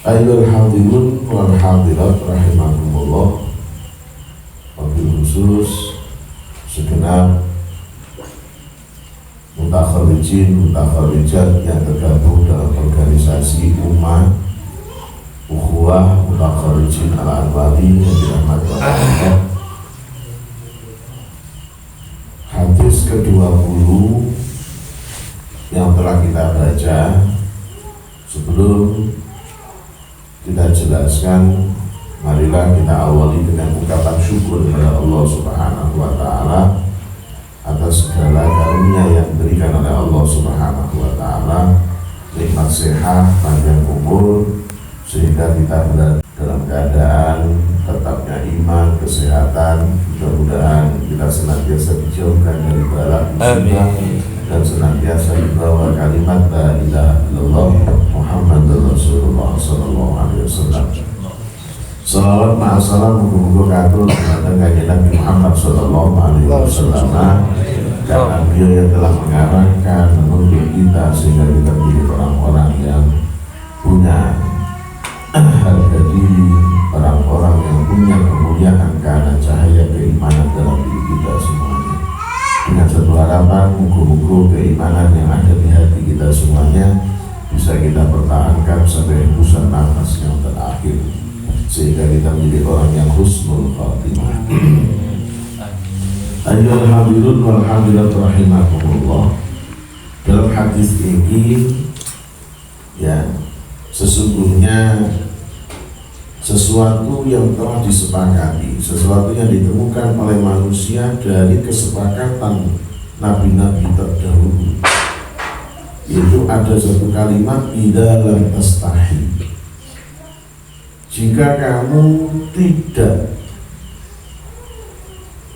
Ayyuhal hadirin wal hadirat rahimakumullah. Wabil khusus segenap mutakharijat yang tergabung dalam organisasi umat ukhuwah mutakharijin al-Anwari yang dirahmati Allah. Hadis ke-20 yang telah kita baca, sebelum kita jelaskan, marilah kita awali dengan ucapan syukur kepada Allah Subhanahu wa Ta'ala atas segala karunia yang diberikan oleh Allah Subhanahu wa Ta'ala, nikmat sehat, panjang umur, sehingga kita berada dalam keadaan tetapnya iman, kesehatan. Mudah-mudahan kita senantiasa dijauhkan dari bala musibah dan senantiasa dibawa kalimat la ilaha illallah Muhammadur Rasulullah sallallahu alaihi wasallam. Salawat ma'asalam muka-muka katul kepada kanjeng Nabi Muhammad sallallahu alaihi wasallam, karena beliau yang telah mengarahkan, menuntun kita sehingga kita menjadi orang-orang yang punya harga diri, orang-orang yang punya kemuliaan karena cahaya keimanan dalam diri kita semuanya. Dengan satu harapan, muka-muka keimanan yang ada di hati kita semuanya bisa kita pertahankan sampai hembusan nafas yang terakhir, sehingga kita menjadi orang yang husnul khatimah. Ayyuhal hadirun wal hadirat rahimakumullah. Dalam hadis ini, ya, sesungguhnya sesuatu yang telah disepakati, sesuatu yang ditemukan oleh manusia dari kesepakatan nabi-nabi terdahulu, yaitu ada satu kalimat idalam tastahi. Jika kamu tidak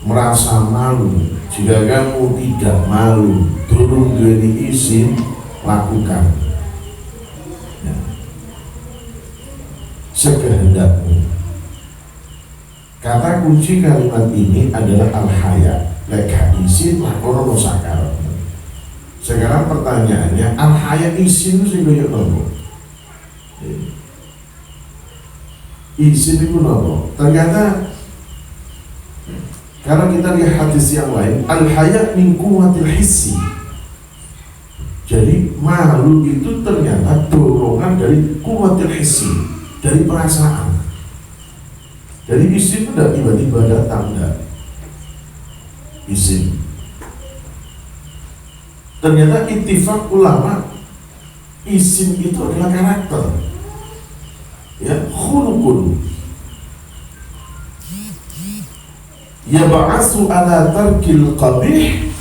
merasa malu, jika kamu tidak malu, turun dari izin, lakukan ya, sekehendakmu. Kata kunci kalimat ini adalah al-haya. Lek izin lakono sakar. Sekarang pertanyaannya, al-haya izin itu sing koyo nopo? Izin itu nopo? Ternyata kalau kita lihat hadis yang lain, al-haya min quwwatil hissi. Jadi malu itu ternyata dorongan dari quwwatil hissi, dari perasaan. Jadi izin itu tidak tiba-tiba datang, enggak. Izin. Ternyata ittifaq ulama, izin itu adalah karakter. Ya, khuluqun yab'asu ala tarkil qabih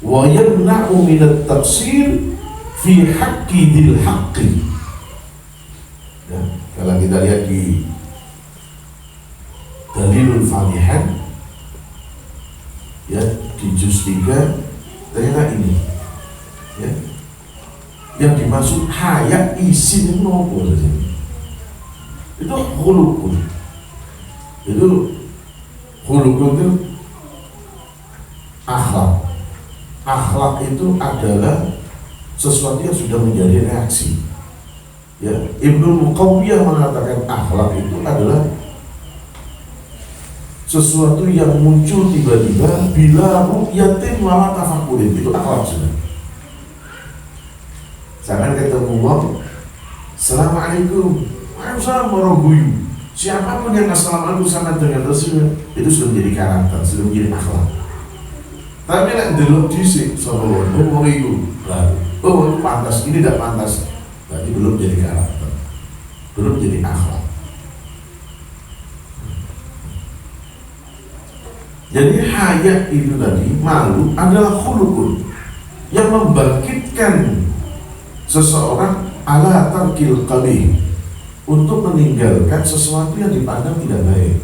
wa yamna'u min at-taqsir fi haqqi dil haqqi. Ya, kalau kita lihat di Dalilul Falihan, ya, di juz 3, ternyata ini, ya, yang dimaksud haya izin nopo itu khuluqun. Itu khuluqun itu akhlak. Akhlak itu adalah sesuatu yang sudah menjadi reaksi. Ya, Ibnu Muqawiyah mengatakan akhlak itu adalah sesuatu yang muncul tiba-tiba bila ru'yatin wala tafakurin. Itu akhlak sudah. Jangan ketemu orang, assalamualaikum, waalaikumsalam warahmatullahi. Siapapun yang assalamualaikum sama dengan Rasul, itu sudah menjadi karakter, sudah menjadi akhlak. Tapi nek delok dhisik sapa wae, oh itu baru, oh itu pantas, ini tidak pantas, berarti belum jadi karakter, belum jadi akhlak. Jadi haya itu tadi, malu adalah khuluqun yang membangkitkan seseorang ala tarkil qabih, untuk meninggalkan sesuatu yang dipandang tidak baik.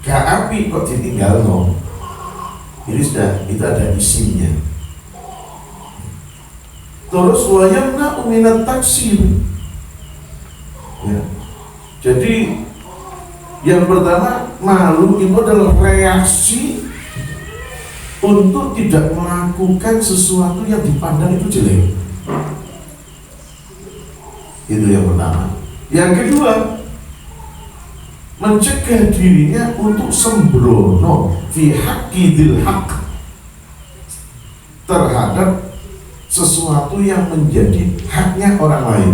Gak api kok ditinggal no. Ini sudah, itu ada isinya. Terus wayamna minat taksir. Ya. Jadi yang pertama, malu itu adalah reaksi untuk tidak melakukan sesuatu yang dipandang itu jelek. Itu yang pertama. Yang kedua, mencegah dirinya untuk sembrono fi haqqi dzil haqq, terhadap sesuatu yang menjadi haknya orang lain.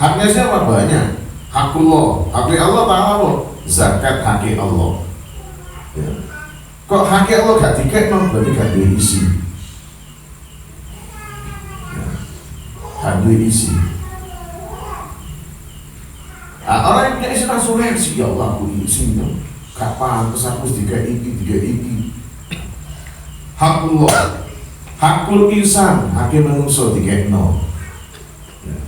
Haknya siapa? Banyak. Hakullah, haknya Allah Ta'ala, zakat haknya Allah. Ya. Kok haknya Allah gak dikekno, berarti gak diisi. Ya. Gak diisi. Nah, orang yang punya isi langsung reaksi, ya Allah aku isi dong. Gak pantas aku tiga iki. Hakullah, hakul insan, haknya manusia dikekno. Ya.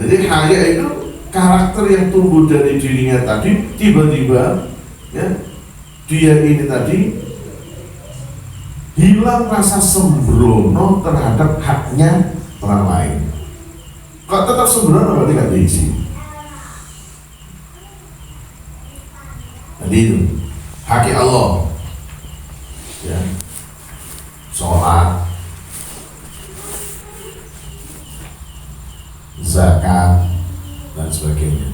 Jadi haya itu karakter yang tumbuh dari dirinya tadi, tiba-tiba ya, dia ini tadi hilang rasa sembrono terhadap haknya orang lain. Kok tetap sembrono berarti gak diisi. Jadi itu hak Allah ya, sholat, zakat dan sebagainya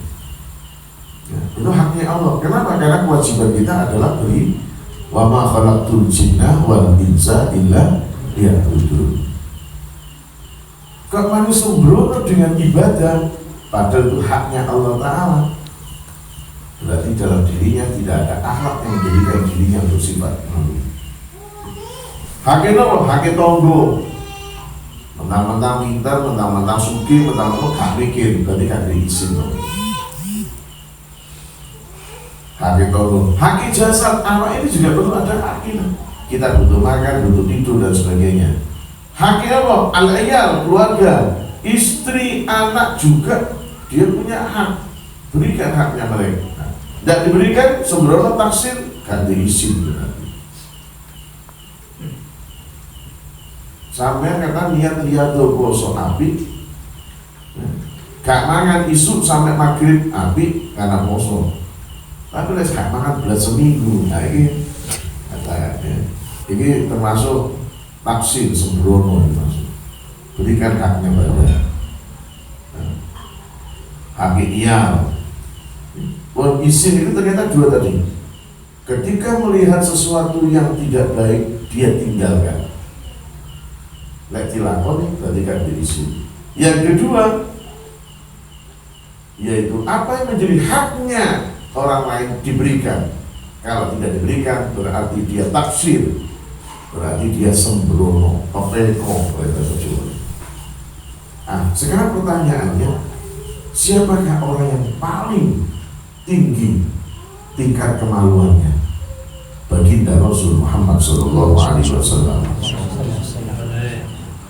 ya, itu haknya Allah. Kenapa? Karena kewajiban kita adalah beri wa ma khalaqtul jinna wal insa illa liya'budun. Kok manusia sembrono dengan ibadah padahal itu haknya Allah Ta'ala, berarti dalam dirinya tidak ada akhlak yang menjadikan dirinya untuk sifat malu. Haknya apa? Haknya tonggo, mentang-mentang pintar, mentang-mentang sugih, mentang-mentang gak mikir, berarti gak diizin. Haknya tonggo, haknya jasad, anak ini juga perlu ada haknya. Kita butuh makan, butuh tidur dan sebagainya. Haknya apa? Al-ayal, keluarga, istri, anak juga dia punya hak. Berikan haknya mereka. Tidak diberikan, sembrono taksir, gak diizin berarti. Sampai kata niat riyadho poso api, gak mangan isu sampai maghrib api karena poso. Tapi les gak makan belas seminggu. Nah ini katanya, ini termasuk taksir, sembrono termasuk. Berikan haknya pada hak iyal. Izin itu ternyata dua tadi. Ketika melihat sesuatu yang tidak baik, dia tinggalkan. Lek dilakoni berarti kan diisi. Yang kedua, yaitu apa yang menjadi haknya orang lain diberikan. Kalau tidak diberikan berarti dia taksir, berarti dia sembrono, pepeko. Nah, sekarang pertanyaannya, siapakah orang yang paling tinggi tingkat kemaluannya? Baginda Rasul Muhammad sallallahu alaihi wasallam.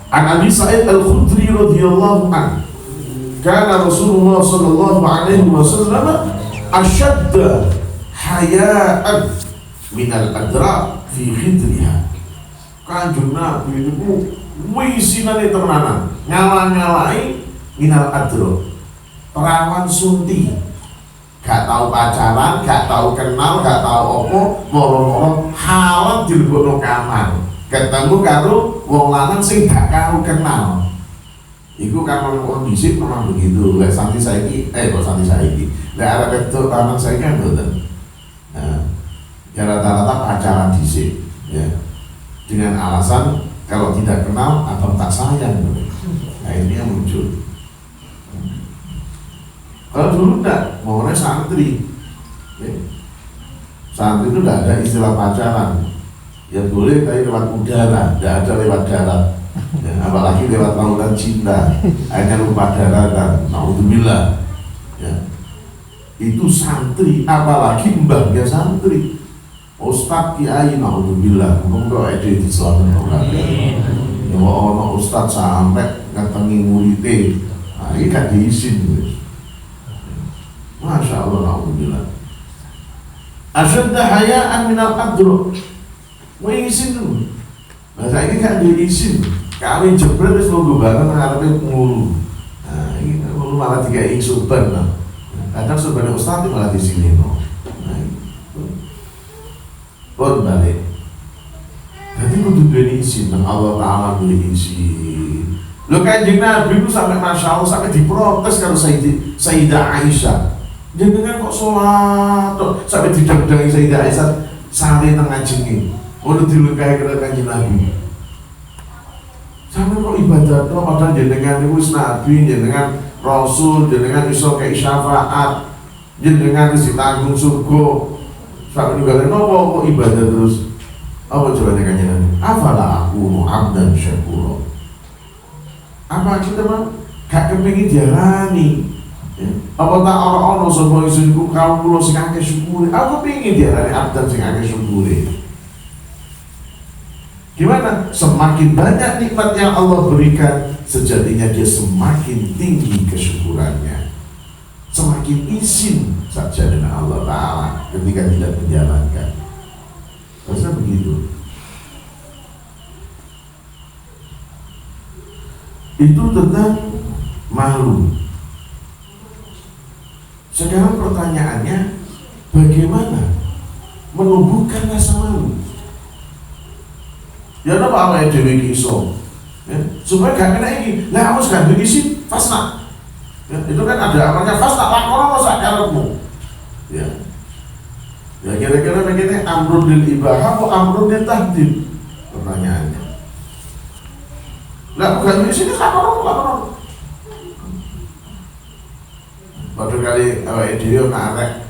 An Abi Sa'id Al-Khudri radhiyallahu anhu, kana Rasulullah sallallahu alaihi wasallam ashadda haya'an min al-adra fi khidriha. Kanjeng Nabi itu wisinane tenanan, nyala-nyalai minal adra, perawan sunti. Gak tahu pacaran, gak tahu kenal, gak tahu apa, moro-moro halal dilebokno kamar. Ketemu karo wong lanang sing gak karo kenal. Iku kan wong dhisik memang begitu. Lek santi saiki, kok santi saiki. Lek arep wedok lanang saiki kan mboten. Nah, ya rata-rata pacaran dhisik, ya. Dengan alasan kalau tidak kenal atau tak sayang. Nah, ini yang muncul. Kalau dulu enggak, maunya santri ya. Santri itu enggak ada istilah pacaran. Ya boleh tapi lewat udara, enggak ada lewat darat ya, apalagi lewat lautan cinta, hanya lupa daratan, naudzubillah ya. Itu santri, apalagi mbahnya santri, ustad kiai, naudzubillah. Monggo ede diselamatkan ya, ono ustad sampai ngatengi muridé. Nah, ini gak diizin. Masya Allah, naudzubillah. Asyadda haya'an minal adro, mau izin dulu. Masa ini gak diizin. Kami jebret terus nunggu bareng ngarepin ngulu. Nah, ini ngulu malah dikai suban. Nah, kadang subannya ustaz malah di sini. Nah, pun balik. Jadi kudu duwe izin nang Allah Ta'ala beli izin. Lho Kanjeng Nabi itu sampai Masya Allah sampai diprotes karo Sayyidah Aisyah. Jenengan kok sholat sampai didang-dangi Sayyidah Aisyah sare nang ngajenge. Ono dilukai karo Kanjeng Nabi. Sampai kok ibadah tok padahal jenengan niku wis nabi, jenengan rasul, jenengan iso kei syafaat, jenengan wis ditanggung surga. Sampai ninggalin nopo kok ibadah terus. Apa coba Kanjeng Nabi? Afala aku abdan syakura. Apa kita mah gak kepengin diarani ya. Apa tak ono sapa isunku kaum kula sing akeh syukure. Aku kepengin diarani abdan sing akeh syukure. Gimana? Semakin banyak nikmat yang Allah berikan, sejatinya dia semakin tinggi kesyukurannya. Semakin izin saja dengan Allah Ta'ala ketika tidak menjalankan. Rasanya begitu. Itu tentang malu. Sekarang pertanyaannya, bagaimana menumbuhkan rasa malu? Ya apa awake dhewe iki iso. Ya, supaya gak kena iki. Lah aku gak duwe isi fasna. Ya, itu kan ada amalnya fasna lakono sak karepmu. Ya. Ya kira-kira begini amrun lil ibahah atau amrun lil tahdid? Pertanyaannya. Lah bukan di sini lakono. Pada kali awake dhewe arek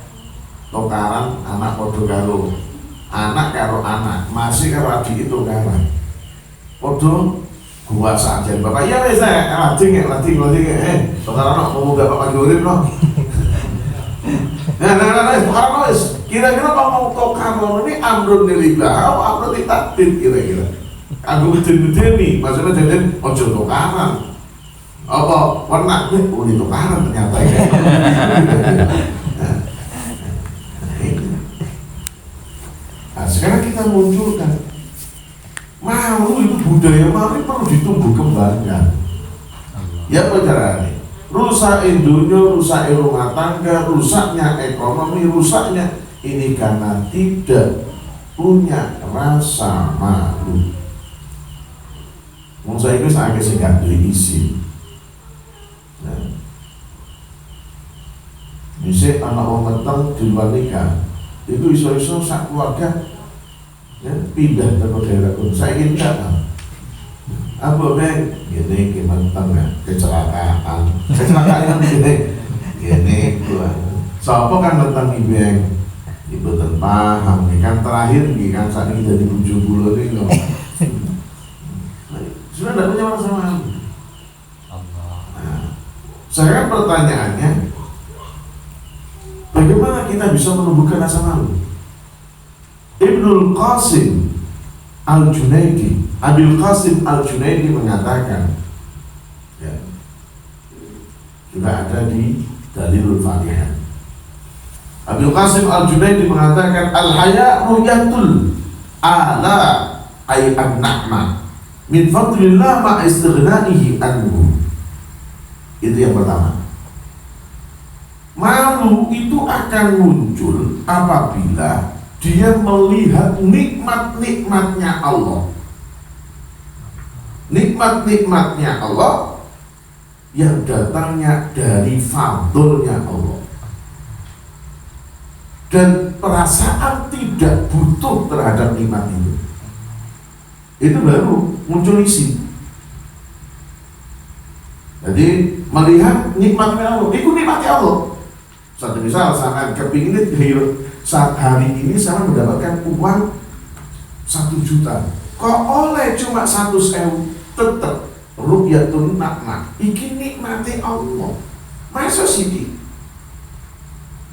tukaran anak padha karo anak karo anak, masih karo adik itu tukaran. Padha gua saja bapak iya wis latih tukaran mau gak bapak urip no. Nah, tukaran wis. Kira-kira kalau tukaran ini amrun lillah atau amrun litatid kira-kira. Aku gede-gede nih, maksudnya jadi ojo tukaran. Apa warna nih? Oh ini tukaran ternyata ya. Nah, sekarang kita munculkan malu itu budaya malu perlu ditumbuh kembangkan. Ya apa caranya? Rusak dunia, rusak rumah tangga, rusaknya ekonomi, rusaknya ini karena tidak punya rasa malu. Saya itu saya sing gak duwe izin. Nah. Bisa anak wong meteng di luar nikah, itu iso-iso sak keluarga ya, pindah ke daerah pun. Saya ingin enggak. Apa bang? Gini meteng ya, kecelakaan yang gini gua. Siapa kan meteng ibu yang ibu paham nih kan terakhir nih kan saat ini dari 70 nih loh. Sudah tidak punya rasa malu. Nah, sekarang pertanyaannya, bagaimana kita bisa menumbuhkan rasa malu? Ibnul Qasim Al-Junaidi, Abil Qasim Al-Junaidi mengatakan, ya, juga ada di Dalilul Fatihah. Abil Qasim Al-Junaidi mengatakan, al-haya ru'yatul ala ay an-na'mah min fadlillah ma istighnaihi anhu. Itu yang pertama. Malu itu akan muncul apabila dia melihat nikmat-nikmatnya Allah. Nikmat-nikmatnya Allah yang datangnya dari fadlnya Allah. Dan perasaan tidak butuh terhadap nikmat itu baru muncul isi. Jadi melihat nikmatnya Allah, itu nikmatnya Allah. Satu misal, sangat kepingin saat hari ini saya mendapatkan uang 1 juta. Kok oleh cuma 100.000, tetap ru'yatun nakmah. Iki nikmati Allah. Masa sih?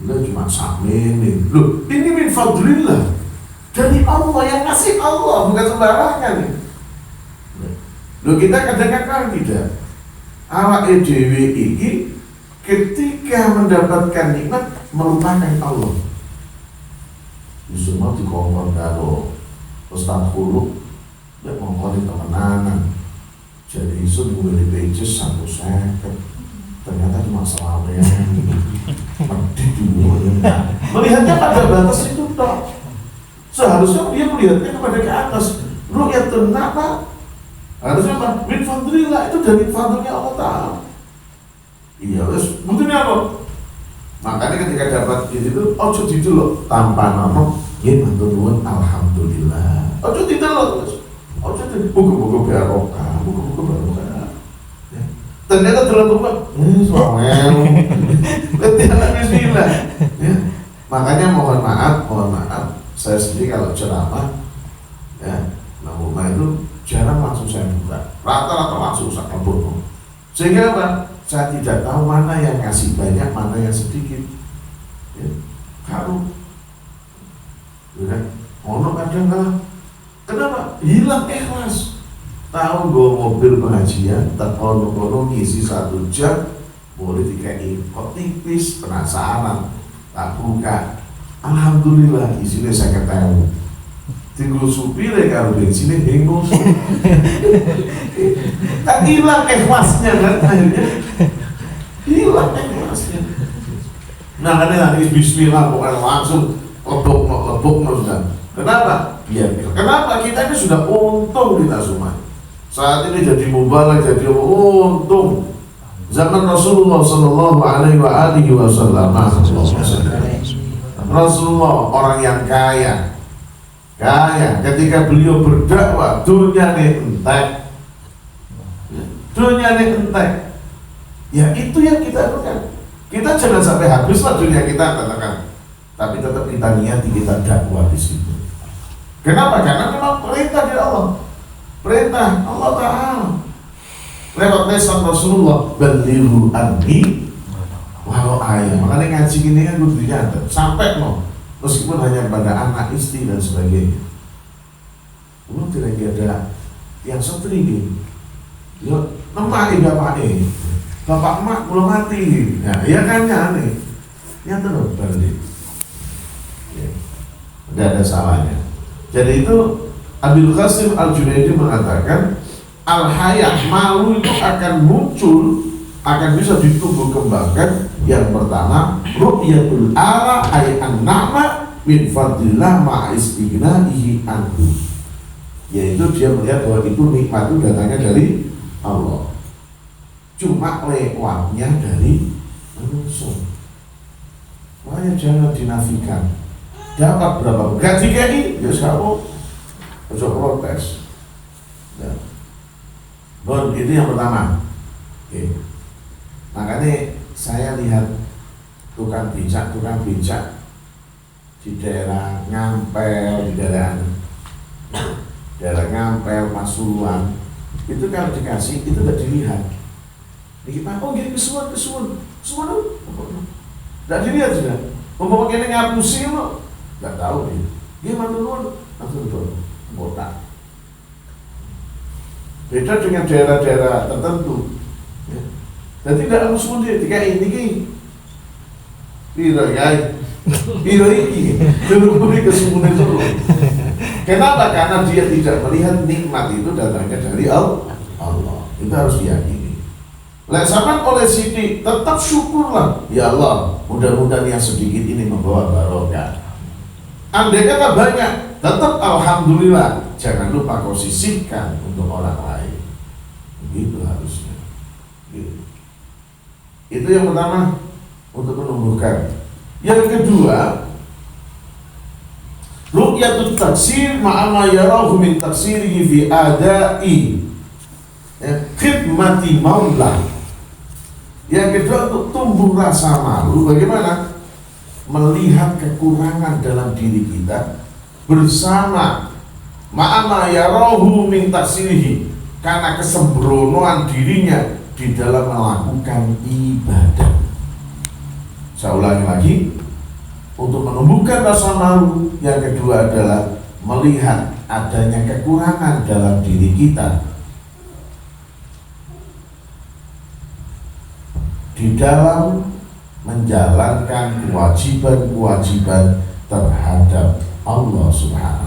Udah cuma sakmene. Loh, ini min fadlillah. Dari Allah yang ngasih Allah, bukan sembarangan. Loh kita kadang-kadang tidak. Awak dhewe iki ketika mendapatkan nikmat melupakan Allah. Semua dikongkon karo Ustaz Khuluk, dia mengkoni temenanan. Jadi isu gue pages 150, ternyata cuma selawean. Pedih dulu. Melihatnya pada batas itu toh. Seharusnya dia melihatnya kepada ke atas. ru'yatun na'ma harusnya apa? Min fadlillah, itu dari fadlnya Allah Ta'ala. Iya, terus butuhnya apa? Makanya ketika dapat gitu, ojo didelok tanpa nama, ya matur nuwun alhamdulillah. Ojo didelok terus. Ojo buku-buku barokah, buku-buku barokah. Ya. Ternyata dalam buku, soalnya, tidak bismillah. Ya. Makanya mohon maaf, saya sendiri kalau ceramah, ya, nama itu jarang langsung saya buka, rata-rata langsung saya kabur. Sehingga apa? Saya tidak tahu mana yang ngasih banyak, mana yang sedikit. Ya, kalau, ya, ono kadang lah. Kenapa? Hilang ikhlas. Tahu gue mobil pengajian, tak ono ngisi 1 jam, boleh dikai kok tipis, penasaran, tak buka. Alhamdulillah isinya 50.000. Tinggal supir kalau bensinnya bingung. Kan hilang ikhlasnya kan akhirnya. Hilang ikhlasnya. Nah karena nanti bismillah bukan langsung lebok sudah. Kenapa? Biar kenapa kita ini sudah untung kita semua. Saat ini jadi mubalak, jadi untung. Zaman Rasulullah Sallallahu Alaihi Wasallam, Rasulullah orang yang kaya, ketika beliau berdakwah dunia ini entek, ya itu yang kita lakukan. Kita jangan sampai habislah dunia kita katakan, tapi tetap kita niati kita dakwah di situ. Kenapa? Karena memang perintah dari Allah, perintah Allah Ta'ala lewat lisan Rasulullah, balighu anni walau ayat. Makanya ngaji gini kan kudu dicatat sampai meskipun hanya pada anak, istri dan sebagainya. Belum tidak ada yang setri gitu. Yo, nemai bapak emak belum mati. Nah, ya kan nih. Ya terus berarti. Ya. Tidak ada salahnya. Jadi itu Abil Qasim Al-Junaidi mengatakan al-hayah, malu itu akan muncul, akan bisa ditumbuh kembangkan. Yang pertama, ru'yatul ala ay'an na'ma min fadlillah ma'istighna'ihi anhu, yaitu dia melihat bahwa itu nikmat itu datangnya dari Allah, cuma lewatnya dari manusia. Makanya jangan dinafikan. Dapat berapa? Gaji kayak ya kamu harus protes. Ya. Bon, itu yang pertama. Oke. Makanya saya lihat tukang becak di daerah Ngampel, di daerah Ngampel, Pasuruan, itu kalau dikasih itu tidak dilihat. Dikit oh gini kesuan tuh, tidak dilihat sudah. Umpama kene ngapusi lo, nggak tahu dia mantul langsung botak. Beda dengan daerah-daerah tertentu. Ya. Dan tidak harus mundur ketika ini piro iki dulu ke sumune dulu. Kenapa? Karena dia tidak melihat nikmat itu datangnya dari Allah. Itu harus diyakini. Sama oleh Siti tetap syukurlah. Ya Allah, mudah-mudahan yang sedikit ini membawa barokah. Andai kata banyak, tetap alhamdulillah. Jangan lupa kau sisihkan untuk orang lain. Begitu harusnya. Gitu. Itu yang pertama untuk menumbuhkan. Yang kedua, ru'yatut taksir ma'ama yarahu min taksirihi fi adai khidmati maulah. Yang kedua untuk tumbuh rasa malu. Bagaimana? Melihat kekurangan dalam diri kita bersama ma'ama yarahu min taksirihi, karena kesembronoan dirinya di dalam melakukan ibadah. Saya ulangi lagi, untuk menumbuhkan rasa malu. Yang kedua adalah melihat adanya kekurangan dalam diri kita di dalam menjalankan kewajiban-kewajiban terhadap Allah Subhanahu